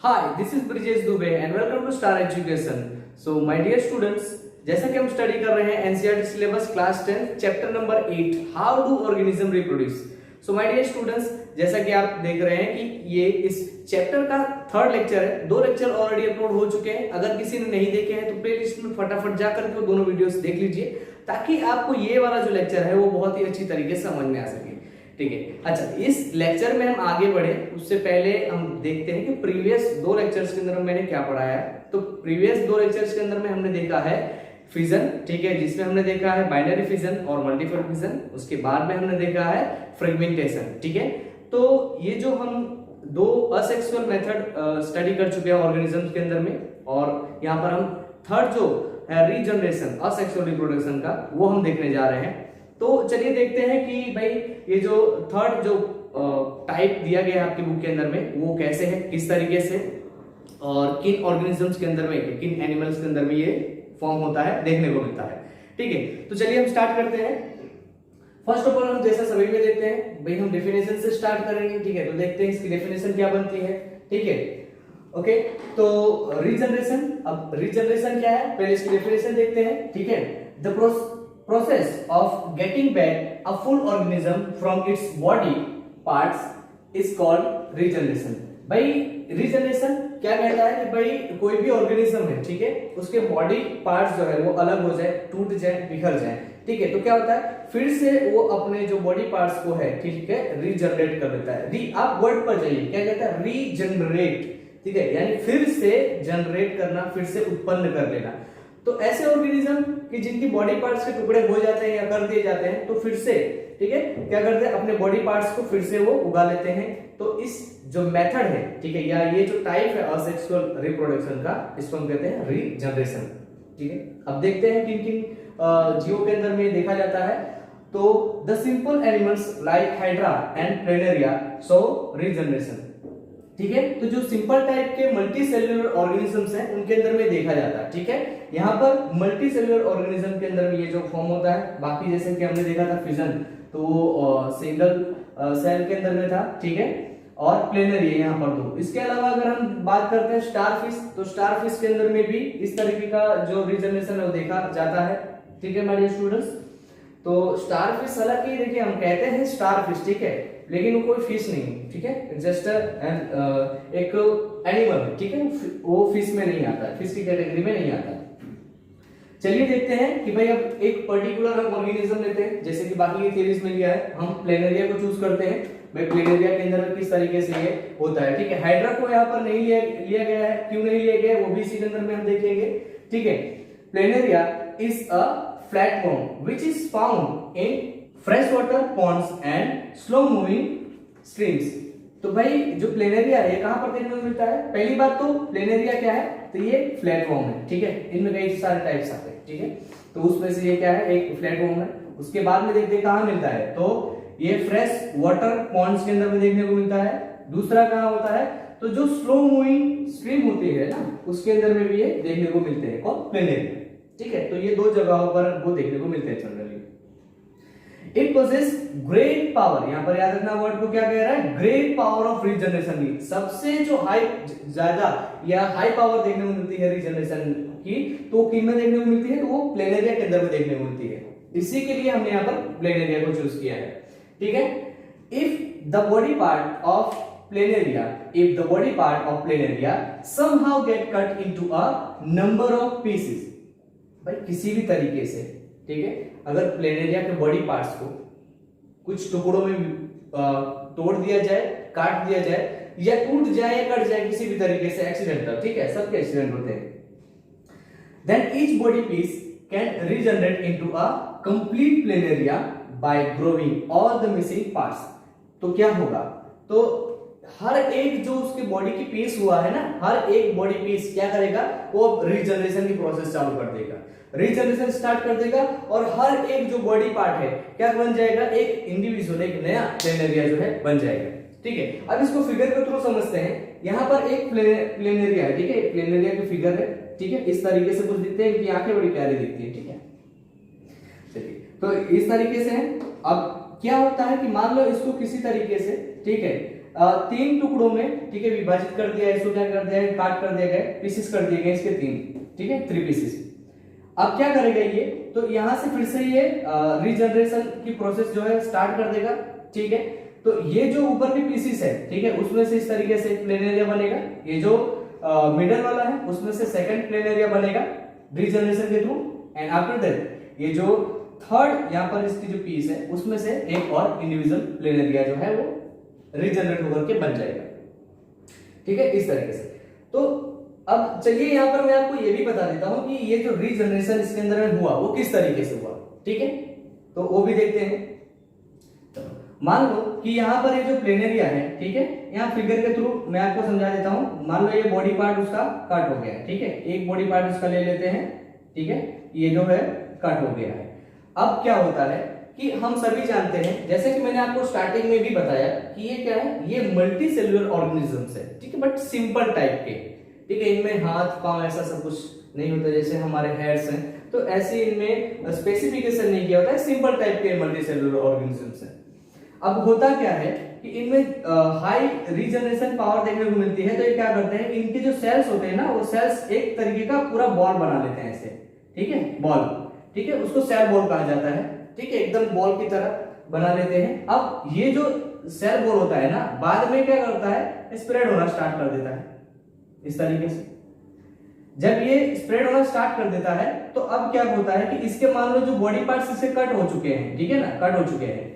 Hi, this is Brijesh Dubey and welcome to Star Education. So, my dear students, जैसा कि हम study कर रहे हैं NCERT syllabus class 10 chapter number 8 how do organism reproduce. So my dear students, जैसा कि आप देख रहे हैं कि ये इस चैप्टर का थर्ड लेक्चर है। दो लेक्चर ऑलरेडी अपलोड हो चुके हैं। अगर किसी ने नहीं देखे हैं तो प्लेलिस्ट में फटाफट जाकर के वो दोनों वीडियोस देख लीजिए ताकि आपको ये वाला जो लेक्चर है वो बहुत ही अच्छी तरीके से समझ में आ सके। ठीक है, अच्छा, इस लेक्चर में हम आगे बढ़े उससे पहले हम देखते हैं कि प्रीवियस दो लेक्चर्स के अंदर मैंने क्या पढ़ाया है। तो प्रीवियस दो लेक्चर्स के अंदर में हमने देखा है फिजन, ठीक है, जिसमें हमने देखा है बाइनरी फिजन और मल्टीपल फिजन। उसके बाद में हमने देखा है फ्रेगमेंटेशन। ठीक है, तो ये जो हम दो असेक्सुअल मेथड स्टडी कर चुके हैं ऑर्गेनिजम्स के अंदर में, और यहाँ पर हम थर्ड जो है रीजनरेशन असेक्सुअल रिप्रोडक्शन का वो हम देखने जा रहे हैं। तो चलिए देखते हैं कि भाई ये जो थर्ड जो टाइप दिया गया है आपकी बुक के अंदर में वो कैसे है, किस तरीके से और किन ऑर्गेनिजम्स के अंदर में, किन एनिमल्स के अंदर में ये फॉर्म होता है, देखने को मिलता है। ठीक है, तो चलिए हम स्टार्ट करते हैं। फर्स्ट ऑफ ऑल हम जैसा सभी में देखते हैं भाई हम डेफिनेशन से स्टार्ट करेंगे। ठीक है, तो देखते हैं इसकी डेफिनेशन क्या बनती है। ठीक है, ओके, तो रीजनरेशन, अब रीजनरेशन क्या है पहले इसकी डेफिनेशन देखते हैं। ठीक है, the process of getting back a full organism from its body parts is called regeneration। भाई रीजनरेशन क्या कहता है कि भाई कोई भी ऑर्गेनिज्म है, ठीक है, उसके बॉडी पार्ट्स जो है वो अलग हो जाए, टूट जाए, बिखर जाए। ठीक है, तो क्या होता है फिर से वो अपने जो बॉडी पार्ट्स को है, ठीक है, रीजनरेट कर देता है। आप वर्ड पर जाइए, क्या कहता है रीजनरेट। ठीक है, यानी फिर से जनरेट करना, फिर से उत्पन्न कर लेना। तो ऐसे ऑर्गेनिज्म कि जिनकी बॉडी पार्ट्स के टुकड़े हो जाते हैं या कर दिए जाते हैं तो फिर से, ठीक है, क्या करते हैं अपने बॉडी पार्ट्स को फिर से वो उगा लेते हैं। तो इस जो मेथड है, ठीक है, या ये जो टाइप है असेक्सुअल रिप्रोडक्शन का, इसको हम कहते हैं रीजनरेशन। ठीक है, अब देखते हैं किन किन जीवों के अंदर में देखा जाता है। तो the simple animals like hydra and planaria show regeneration. ठीक है, तो जो सिंपल टाइप के मल्टी सेल्यूलर ऑर्गेनिजम्स हैं उनके अंदर में देखा जाता है। ठीक है, यहाँ पर मल्टी सेल्यूलर ऑर्गेनिज्म के अंदर में ये जो फॉर्म होता है, बाकी जैसे कि हमने देखा था फिजन तो वो सिंगल सेल के अंदर में था। ठीक है, और प्लेनरी है यहाँ पर दो। इसके अलावा अगर हम बात करते हैं स्टारफिश, तो स्टारफिश के अंदर में भी इस तरीके का जो रीजनरेशन है वो देखा जाता है। ठीक है माय डियर स्टूडेंट्स, तो स्टारफिश, हालांकि देखिए हम कहते हैं स्टारफिश, ठीक है, लेकिन वो कोई फिश नहीं है। ठीक है, जस्ट एक एनिमल है। ठीक है, वो फिश में नहीं आता है, फिश की कैटेगरी में नहीं आता है। चलिए देखते हैं कि भाई अब एक पर्टिकुलर हम ऑर्गेनिज्म लेते हैं, जैसे कि बाकी की थ्योरीज में लिया है, हम प्लेनेरिया को चूज करते हैं। भाई प्लेनेरिया के अंदर किस तरीके से ये होता है। ठीक है, हाइड्रा को यहाँ पर नहीं लिया गया है, क्यों नहीं लिया गया वो भी इसी के अंदर में हम देखेंगे। ठीक है, planaria is a flatworm which is found in freshwater ponds and slow moving streams। तो भाई जो प्लेनेरिया है ये कहां पर देखने को मिलता है। पहली बात तो प्लेनेरिया क्या है, तो ये फ्लैटवर्म है। ठीक है, इनमें कई सारे टाइप्स आते हैं। ठीक है, तो उसमें से ये क्या है, एक फ्लैटवर्म है। उसके बाद में देखते हैं कहां मिलता है, तो ये फ्रेश वाटर पॉन्ड्स के अंदर में देखने को मिलता है। दूसरा कहां होता है, तो जो स्लो मूविंग स्ट्रीम होती है ना उसके अंदर में भी ये देखने को मिलते हैं, कौन, प्लेनेरिया। ठीक है, तो ये दो जगहों पर वो देखने को मिलते हैं generally. It poses great power, यहां पर याद रखना वर्ड को क्या कह रहा है, ग्रेट पावर ऑफ रीजनरेशन की। सबसे जो हाई, ज्यादा या हाई पावर देखने को मिलती है रीजनरेशन की, तो किन में देखने को मिलती है, तो वो प्लेनेरिया के अंदर में देखने को मिलती है। इसी के लिए हमने यहाँ पर प्लेनेरिया को चूज किया है। ठीक है, if the body part of planaria, if the body part of planaria somehow get cut into a number of pieces, भाई किसी भी तरीके से, ठीक है, अगर प्लेनेरिया के बॉडी पार्ट्स को कुछ टुकड़ों में तोड़ दिया जाए, काट दिया जाए, या टूट जाए या कट जाए किसी भी तरीके से, एक्सीडेंटल, ठीक है, सबके एक्सीडेंट होते हैं, then each body piece can regenerate into a complete planaria by growing all the missing parts। तो क्या होगा, तो हर एक जो उसके बॉडी की पीस हुआ है ना, हर एक बॉडी पीस क्या करेगा, वो रीजनरेशन की प्रोसेस चालू कर देगा, रीजनरेशन स्टार्ट कर देगा, और हर एक जो बॉडी पार्ट है क्या बन जाएगा, एक इंडिविजुअल, एक नया प्लेनेरिया जो है बन जाएगा। ठीक है, अब इसको फिगर के थ्रू समझते हैं। यहाँ पर एक प्लेनेरिया है, ठीक है, प्लेनेरिया की फिगर है। ठीक है, इस तरीके से कुछ दिखते हैं, इनकी आंखें बड़ी प्यारी दिखती है। ठीक है, चलिए, तो इस तरीके से अब क्या होता है कि मान लो इसको किसी तरीके से, ठीक है, तीन टुकड़ों में, ठीक है, विभाजित कर दिया है, इसको क्या कर दिया है, काट कर दिया गया, पीसेस कर दिए गए इसके तीन, ठीक है, 3 पीसेस। अब क्या करेगा ये, तो यहां से फिर से ये रीजनरेशन की प्रोसेस जो है स्टार्ट कर देगा, ठीक है। तो ये जो ऊपर के पीसेस है, ठीक है, उसमें से इस तरीके से प्लेन एरिया बनेगा, ये जो मिडल वाला है उसमें से सेकंड प्लेन एरिया बनेगा रीजनरेशन के थ्रू, एंड आफ्टर दैट ये जो थर्ड यहाँ पर इसकी जो पीस है उसमें से एक और इंडिविजुअल प्लेन एरिया जो है वो रीजनरेट होकर के बन जाएगा, ठीक है, इस तरीके से। तो अब चलिए यहाँ पर मैं आपको ये भी बता देता हूं कि ये जो रीजनरेशन इसके अंदर में हुआ वो किस तरीके से हुआ, ठीक है, तो वो भी देखते हैं। मान लो कि यहाँ पर ये जो प्लेन एरिया है, ठीक है, यहाँ फिगर के थ्रू मैं आपको समझा देता हूं। मान लो ये बॉडी पार्ट उसका कट हो गया है, ठीक है, एक बॉडी पार्ट उसका ले लेते हैं, ठीक है, ये जो है कट हो गया है। अब क्या होता है कि हम सभी जानते हैं, जैसे कि मैंने आपको स्टार्टिंग में भी बताया कि ये क्या है, ये मल्टी सेल्युलर ऑर्गेनिजम्स है, ठीक है, बट सिंपल टाइप के, ठीक है, इनमें हाथ पांव ऐसा सब कुछ नहीं होता जैसे हमारे हेयर्स हैं, तो ऐसे इनमें स्पेसिफिकेशन नहीं किया होता है, सिंपल टाइप के मल्टी सेल्युलर ऑर्गेनिजम्स हैं। अब होता क्या है कि इनमें हाई रीजनरेशन पावर देखने को मिलती है, तो ये क्या करते हैं, इनके जो सेल्स होते हैं ना, वो सेल्स एक तरीके का पूरा बॉल बना लेते हैं ऐसे, ठीक है, बॉल, ठीक है, उसको सेल बॉल कहा जाता है, ठीक है, एकदम बॉल की तरह बना लेते हैं। अब ये जो सेल बॉल होता है ना, बाद में क्या करता है, स्प्रेड होना स्टार्ट कर देता है इस तरीके से। जब ये स्प्रेड होना स्टार्ट कर देता है तो अब क्या होता है कि इसके मान लो जो बॉडी पार्ट्स इससे कट हो चुके हैं, ठीक है ना, कट हो चुके हैं,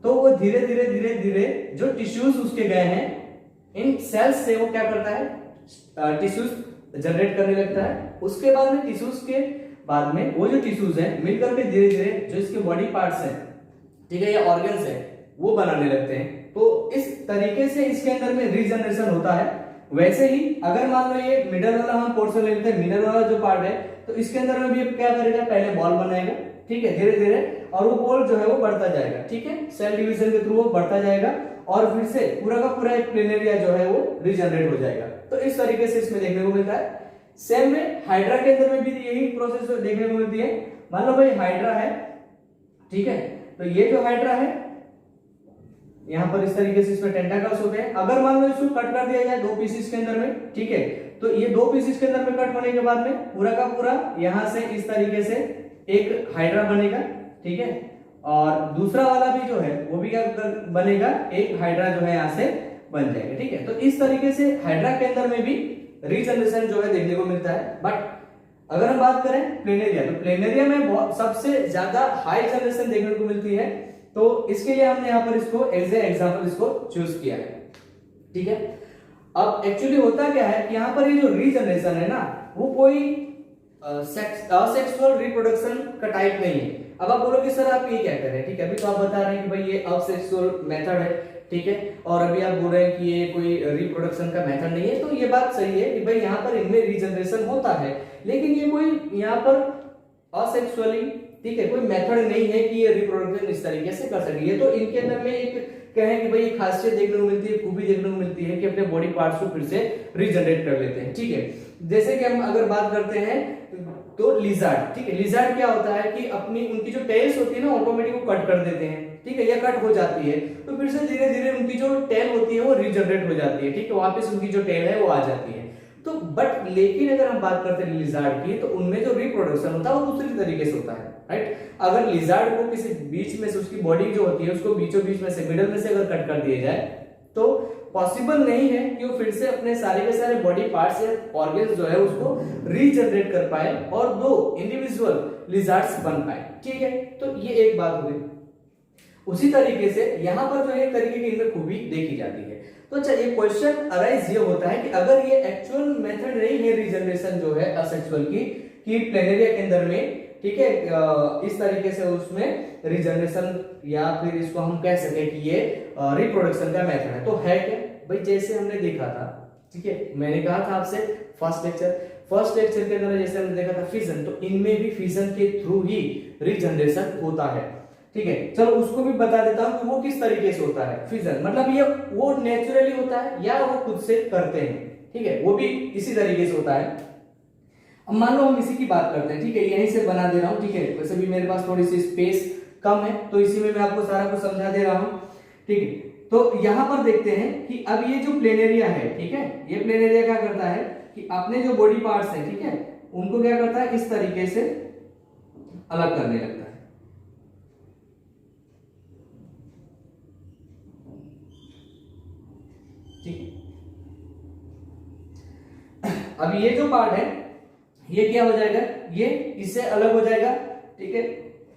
तो वो धीरे धीरे धीरे धीरे जो टिश्यूज उसके गए हैं, इन सेल्स से वो क्या करता है, टिश्यूज जनरेट करने लगता है। उसके बाद में टिश्यूज के बाद में वो जो टिश्यूज है मिलकर के धीरे धीरे जो इसके बॉडी पार्ट्स हैं, ठीक है, या ऑर्गन्स है, वो बनाने लगते हैं। तो इस तरीके से इसके अंदर में रीजनरेशन होता है। वैसे ही अगर मान लो ये मिडल वाला हम पोर्शन ले लेते हैं, मिडल वाला जो पार्ट है, तो इसके अंदर में भी क्या करेगा, पहले बॉल बनाएगा, ठीक है, धीरे धीरे, और वो बॉल जो है वो बढ़ता जाएगा, ठीक है, सेल डिवीजन के थ्रू वो बढ़ता जाएगा, और फिर से पूरा का पूरा एक प्लेन एरिया जो है वो रीजनरेट हो जाएगा। तो इस तरीके से इसमें देखने को मिलता है। सेम में हाइड्रा के अंदर में भी यही प्रोसेस देखने को मिलती है। मान लो भाई हाइड्रा है, ठीक है, तो ये जो हाइड्रा है यहां पर इस तरीके से इसमें टेंटाकल्स होते हैं। अगर मान लो इसको कट कर दिया जाए 2 पीसेस के अंदर में, ठीक है, तो ये 2 पीसेस के अंदर में कट होने के बाद में पूरा का पूरा यहां से इस तरीके से एक हाइड्रा बनेगा, ठीक है, और दूसरा वाला भी जो है वो भी क्या बनेगा, एक हाइड्रा जो है यहां से बन जाएगा, ठीक है। तो इस तरीके से हाइड्रा के अंदर में भी रीजनरेशन जो है देखने को मिलता है। बट अगर हम बात करें प्लेनेरिया, तो प्लेनेरिया में बहुत सबसे ज्यादा हाई जनरेशन देखने को मिलती है। तो इसके लिए हमने यहाँ पर इसको एज ए एग्जाम्पल इसको चूज किया है, ठीक है। अब एक्चुअली होता क्या है कि यहाँ पर ये जो रीजनरेशन है ना, वो कोई असेक्सुअल रिप्रोडक्शन का टाइप नहीं है। अब आप बोलोगे सर आप ये क्या कर रहे हैं, ठीक है, अभी तो आप बता रहे हैं कि भाई ये असेक्सुअल मेथड है, ठीक है, और अभी आप बोल रहे हैं कि ये कोई रिप्रोडक्शन का मेथड नहीं है। तो ये बात सही है कि भाई यहाँ पर इनमें रीजनरेशन होता है, लेकिन ये कोई यहाँ पर असेक्सुअली, ठीक है, कोई मेथड नहीं है कि ये रिप्रोडक्शन इस तरीके से कर सके। ये तो इनके अंदर में एक कहें कि भाई खासियत देखने को मिलती है, खूबी देखने को मिलती है कि अपने बॉडी पार्ट्स को फिर से रीजनरेट कर लेते हैं, ठीक है। जैसे कि हम अगर बात करते हैं तो लिजार्ड, ठीक है, लिजार्ड क्या होता है कि अपनी उनकी जो टेल्स होती है ना, ऑटोमेटिक वो कट कर देते हैं, ठीक है, या कट हो जाती है, तो फिर से धीरे धीरे उनकी जो टेल होती है वो रीजनरेट हो जाती है, ठीक है, वापस उनकी जो टेल है वो आ जाती है। तो बट लेकिन अगर हम बात करते हैं लिजार्ड की, तो उनमें जो रिप्रोडक्शन होता है वो दूसरी तरीके से होता है, राइट। अगर लिजार्ड को किसी बीच में से उसकी बॉडी जो होती है उसको बीचों बीच में से मिडल में से अगर कट कर दिया जाए, तो पॉसिबल नहीं है कि वो फिर से अपने सारे के सारे बॉडी पार्ट्स या ऑर्गन्स जो है उसको रीजनरेट कर पाए और 2 इंडिविजुअल लिजार्ड्स बन पाए, ठीक है। तो ये एक बात हो गई। उसी तरीके से यहां पर जो एक तरीके की इनमें खूबी देखी जाती है। तो चलिए क्वेश्चन अराइज ये होता है कि अगर ये एक्चुअल मेथड नहीं है रीजनरेशन जो है असेक्सुअल की, कि प्लेनेरिया के अंदर में, ठीक है, इस तरीके से उसमें रीजनरेशन या फिर इसको हम कह सके कि ये रिप्रोडक्शन का मेथड है, तो है क्या भाई, जैसे हमने देखा था, ठीक है, मैंने कहा था आपसे फर्स्ट लेक्चर के अंदर जैसे हमने देखा था फिजन, तो इनमें भी फिजन के थ्रू ही रीजनरेशन होता है, ठीक है। चलो उसको भी बता देता हूं कि वो किस तरीके से होता है फिजन, मतलब ये वो नेचुरली होता है या वो खुद से करते हैं, ठीक है, वो भी इसी तरीके से होता है। अब मान लो हम इसी की बात करते हैं, ठीक है, यहीं से बना दे रहा हूं, ठीक है, वैसे भी मेरे पास थोड़ी सी स्पेस कम है तो इसी में मैं आपको सारा कुछ समझा दे रहा हूं, ठीक है। तो यहां पर देखते हैं कि अब ये जो प्लेनेरिया है, ठीक है, ये प्लेनेरिया क्या करता है कि अपने जो बॉडी पार्ट्स है, ठीक है, उनको क्या करता है, इस तरीके से अलग करने लगता है। ठीक है, अब ये जो पार्ट है ये क्या हो जाएगा, ये इससे अलग हो जाएगा। ठीक है,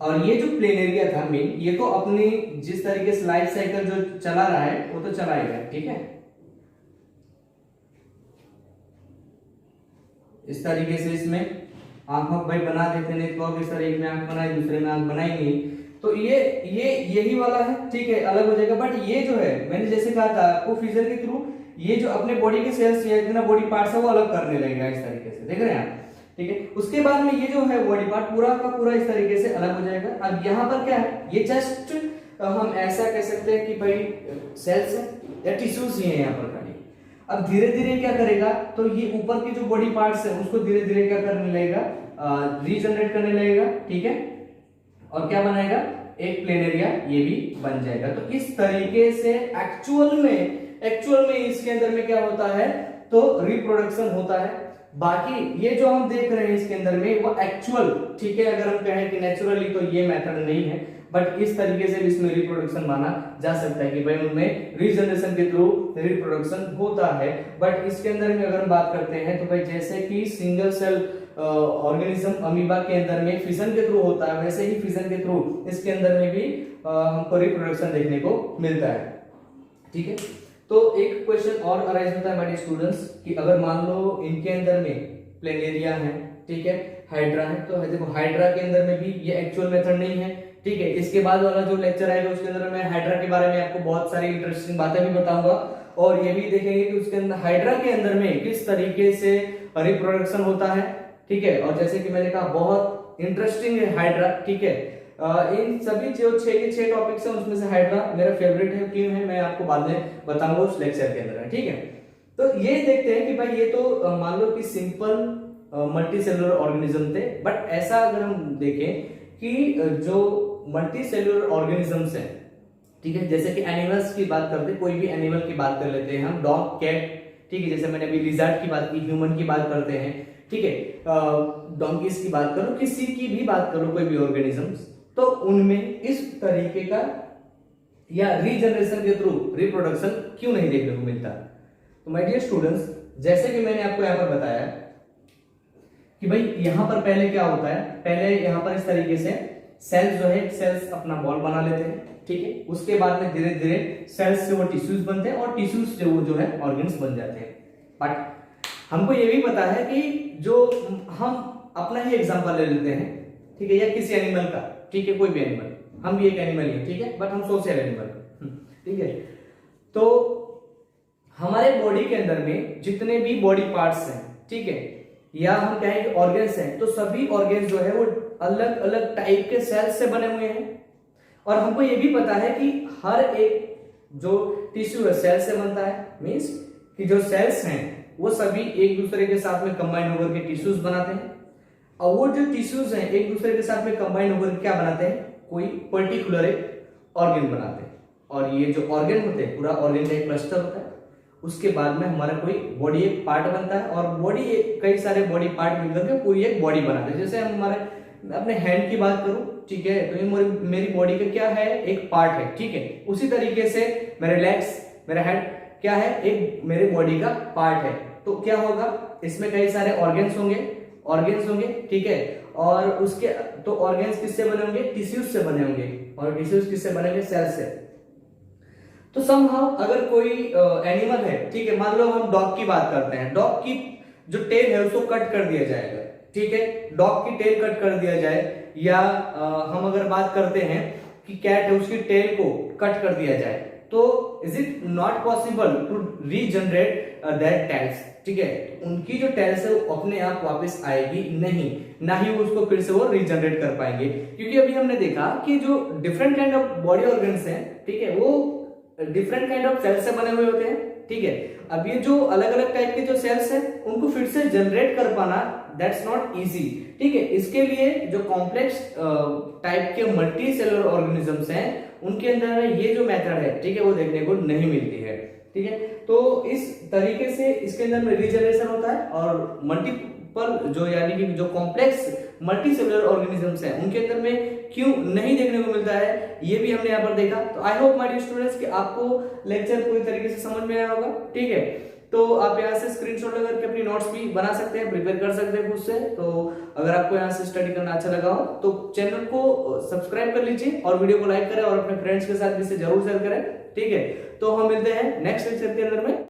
और ये जो प्लेनेरिया था मेन, ये तो अपनी जिस तरीके से लाइफ साइकिल जो चला रहा है वो तो चलाएगा। ठीक है, इस तरीके से इसमें आंख भाई बना देते, नहीं तो इस तरह एक में आंख बनाई, दूसरे में आंख बनाई नहीं, तो ये यही वाला है। ठीक है, अलग हो जाएगा। बट ये जो है मैंने जैसे कहा था आपको, फिजन के थ्रू ये जो अपने बॉडी के सेल्स या इतना बॉडी पार्ट्स है वो अलग करने लगेगा इस तरीके से, देख रहे हैं आप। ठीक है, उसके बाद में ये जो है बॉडी पार्ट पूरा का पूरा इस तरीके से अलग हो जाएगा। अब यहाँ पर क्या है, ये जस्ट हम ऐसा कह सकते हैं कि भाई सेल्स है या टिश्यूज ही है यहाँ पर खाली। अब धीरे धीरे क्या करेगा, तो ये ऊपर की जो बॉडी पार्ट्स है उसको धीरे धीरे क्या करने लगेगा, रीजनरेट करने लगेगा। ठीक है, और क्या बनाएगा, एक प्लेनेरिया ये भी बन जाएगा। तो इस तरीके से एक्चुअल में इसके अंदर में क्या होता है, तो रिप्रोडक्शन होता है। बाकी ये जो हम देख रहे हैं इसके अंदर में वो एक्चुअल, ठीक है, अगर हम कहें कि नेचुरली तो ये मेथड नहीं है, बट इस तरीके से भी इसमें रिप्रोडक्शन माना जा सकता है कि भाई उनमें रीजनरेशन के थ्रू रिप्रोडक्शन होता है। बट इसके अंदर में अगर हम बात करते हैं तो भाई जैसे कि सिंगल सेल ऑर्गेनिज्म अमीबा के अंदर में फिजन के थ्रू होता है, वैसे ही फिजन के थ्रू इसके अंदर में भी हमको रिप्रोडक्शन देखने को मिलता है। ठीक है, तो एक क्वेश्चन और अराइज होता है हमारे स्टूडेंट्स कि अगर मान लो इनके अंदर में प्लेनेरिया है, ठीक है, हाइड्रा है, तो देखो हाइड्रा के अंदर में भी ये एक्चुअल मेथड नहीं है। ठीक है, इसके बाद वाला जो लेक्चर आएगा उसके अंदर मैं हाइड्रा के बारे में आपको बहुत सारी इंटरेस्टिंग बातें भी बताऊंगा, और ये भी देखेंगे कि उसके अंदर हाइड्रा के अंदर में किस तरीके से रिप्रोडक्शन होता है। ठीक है, और जैसे कि मैंने कहा बहुत इंटरेस्टिंग है हाइड्रा। ठीक है, इन सभी जो 6 के 6 टॉपिक्स हैं उसमें से हाइड्रा मेरा फेवरेट है, क्यों है मैं आपको बाद में बताऊंगा उस लेक्चर के अंदर। ठीक है, तो ये देखते हैं कि भाई ये तो मान लो कि सिंपल मल्टी सेलुलर ऑर्गेनिज्म थे, बट ऐसा अगर हम देखें कि जो मल्टी सेलुलर ऑर्गेनिजम्स हैं, ठीक है, जैसे कि एनिमल्स की बात करते हैं, कोई भी एनिमल की बात कर लेते हैं हम, डॉग, कैट, ठीक है, जैसे मैंने अभी लिजर्ड की बात की, ह्यूमन की बात करते हैं, ठीक है, डोंकीज की बात करो, किसी की भी बात करो, कोई भी ऑर्गेनिजम्स, तो उनमें इस तरीके का या रीजनरेशन के थ्रू रिप्रोडक्शन क्यों नहीं देखने को मिलता। तो माय डियर स्टूडेंट्स, जैसे कि मैंने आपको यहाँ पर बताया कि भाई यहाँ पर पहले क्या होता है, पहले यहाँ पर इस तरीके से सेल्स जो है, सेल्स अपना बॉल बना लेते हैं। ठीक है, उसके बाद में धीरे धीरे सेल्स से वो टिश्यूज बनते हैं, और टिश्यूज से वो जो है ऑर्गन्स बन जाते हैं। बट हमको ये भी पता है कि जो हम अपना ही एग्जांपल ले लेते हैं, ठीक है, या किसी एनिमल का, ठीक है, कोई भी एनिमल, हम भी एक एनिमल ही है, ठीक है, बट हम सोशल एनिमल, ठीक है। तो हमारे बॉडी के अंदर में जितने भी बॉडी पार्ट्स हैं, ठीक है, या हम कहें कि ऑर्गन्स हैं, तो सभी ऑर्गन्स जो है वो अलग अलग टाइप के सेल्स से बने हुए हैं। और हमको ये भी पता है कि हर एक जो टिश्यू है सेल से बनता है, मींस कि जो सेल्स हैं वो सभी एक दूसरे के साथ में कंबाइन होकर के टिश्यूज बनाते हैं, और वो जो टिश्यूज हैं एक दूसरे के साथ में कंबाइन होकर क्या बनाते हैं, कोई पर्टिकुलर एक ऑर्गन बनाते हैं। और ये जो ऑर्गन होते हैं पूरा ऑर्गन का एक क्लस्टर होता है, उसके बाद में हमारा कोई बॉडी एक पार्ट बनता है, और बॉडी कई सारे बॉडी पार्ट मिलकर के पूरी एक बॉडी बनाते हैं। जैसे हम हमारे अपने हैंड की बात करूं, ठीक है, तो ये मेरी बॉडी का क्या है, एक पार्ट है। ठीक है, उसी तरीके से मेरे लेग्स, मेरा हेड क्या है, एक मेरे बॉडी का पार्ट है। तो क्या होगा, इसमें कई सारे ऑर्गन्स होंगे, ठीक है, और उसके तो ऑर्गन्स किससे बने होंगे, टिश्यूज से बने होंगे, और टिश्यूज किससे बनेंगे, सेल से। तो समहाउ अगर कोई एनिमल है, ठीक है, मान लो हम डॉग की बात करते हैं, डॉग की जो टेल है उसको कट कर दिया जाएगा, ठीक है, डॉग की टेल कट कर दिया जाए, या हम अगर बात करते हैं कि कैट है उसकी टेल को कट कर दिया जाए, तो is it not possible to regenerate that tails, ठीक है, उनकी जो टेल्स है वो अपने आप वापस आएगी नहीं, ना ही वो उसको फिर से वो रीजनरेट कर पाएंगे, क्योंकि अभी हमने देखा कि जो different kind of body organs हैं, ठीक है, वो डिफरेंट काइंड ऑफ सेल्स से बने हुए होते हैं। ठीक है, अब ये जो अलग अलग टाइप के जो सेल्स हैं उनको फिर से जनरेट कर पाना दैट्स नॉट इजी। ठीक है, इसके लिए जो कॉम्प्लेक्स टाइप के मल्टी सेलुलर ऑर्गेनिजम्स हैं उनके अंदर ये जो मेथड है, ठीक है, वो देखने को नहीं मिलती है। ठीक है, तो इस तरीके से इसके अंदर में रीजनरेशन होता है और मल्टीपल जो यानी कि जो कॉम्प्लेक्स मल्टी सेलुलर ऑर्गेनिजम्स हैं उनके अंदर में क्यों नहीं देखने को मिलता है, ये भी हमने यहाँ पर देखा। तो I hope my dear students कि आपको लेक्चर पूरी तरीके से समझ में आया होगा। ठीक है, तो आप यहाँ से स्क्रीनशॉट लेकर के अपनी नोट्स भी बना सकते हैं, प्रिपेयर कर सकते हैं खुद से। तो अगर आपको यहाँ से स्टडी करना अच्छा लगा हो तो चैनल को सब्सक्राइब कर लीजिए और वीडियो को लाइक करें और अपने फ्रेंड्स के साथ भी इसे जरूर शेयर करें। ठीक है, तो हम मिलते हैं नेक्स्ट लेक्चर के अंदर में।